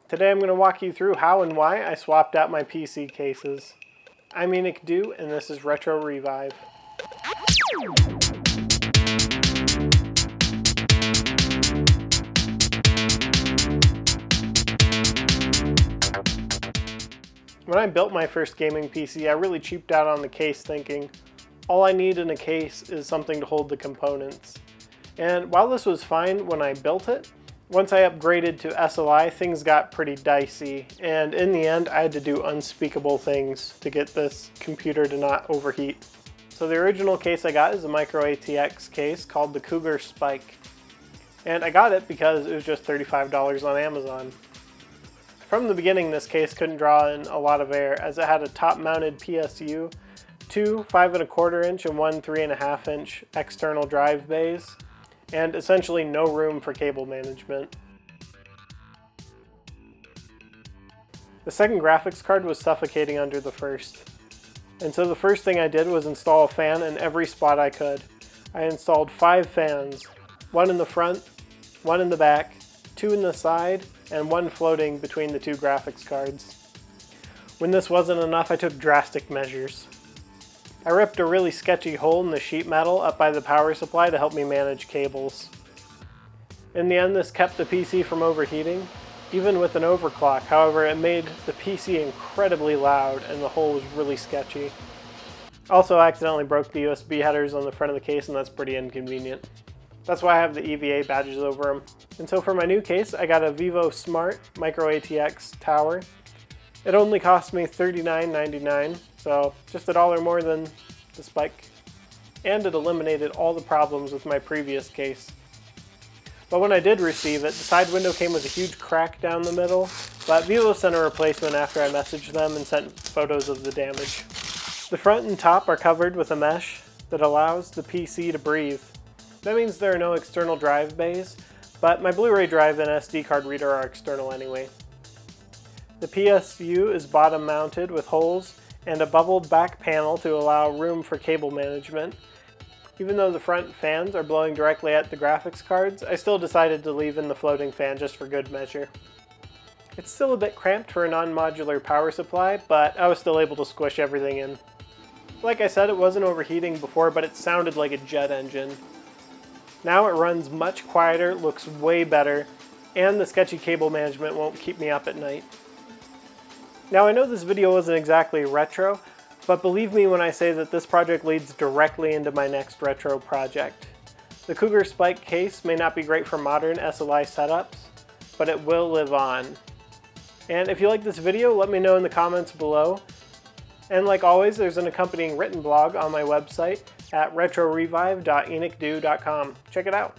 Today I'm going to walk you through how and why I swapped out my PC cases. I'm EVGA, and this is Retro Revive. When I built my first gaming PC, I really cheaped out on the case, thinking, all I need in a case is something to hold the components. And while this was fine when I built it, once I upgraded to SLI, things got pretty dicey, and in the end I had to do unspeakable things to get this computer to not overheat. So the original case I got is a micro ATX case called the Cougar Spike. And I got it because it was just $35 on Amazon. From the beginning, this case couldn't draw in a lot of air, as it had a top-mounted PSU, two 5¼ inch and one 3½ inch external drive bays, and essentially no room for cable management. The second graphics card was suffocating under the first, and so the first thing I did was install a fan in every spot I could. I installed 5 fans, one in the front, one in the back, 2 in the side, and 1 floating between the 2 graphics cards. When this wasn't enough, I took drastic measures. I ripped a really sketchy hole in the sheet metal up by the power supply to help me manage cables. In the end, this kept the PC from overheating, even with an overclock. However, it made the PC incredibly loud and the hole was really sketchy. Also, I accidentally broke the USB headers on the front of the case, and that's pretty inconvenient. That's why I have the EVA badges over them. And so for my new case, I got a Vivo Smart Micro ATX Tower. It only cost me $39.99, so just $1 more than the Spike. And it eliminated all the problems with my previous case. But when I did receive it, the side window came with a huge crack down the middle, but Vivo sent a replacement after I messaged them and sent photos of the damage. The front and top are covered with a mesh that allows the PC to breathe. That means there are no external drive bays, but my Blu-ray drive and SD card reader are external anyway. The PSU is bottom mounted with holes and a bubbled back panel to allow room for cable management. Even though the front fans are blowing directly at the graphics cards, I still decided to leave in the floating fan just for good measure. It's still a bit cramped for a non-modular power supply, but I was still able to squish everything in. Like I said, it wasn't overheating before, but it sounded like a jet engine. Now it runs much quieter, looks way better, and the sketchy cable management won't keep me up at night. Now I know this video wasn't exactly retro, but believe me when I say that this project leads directly into my next retro project. The Cougar Spike case may not be great for modern SLI setups, but it will live on. And if you like this video, let me know in the comments below. And like always, there's an accompanying written blog on my website at retrorevive.envga.com. Check it out.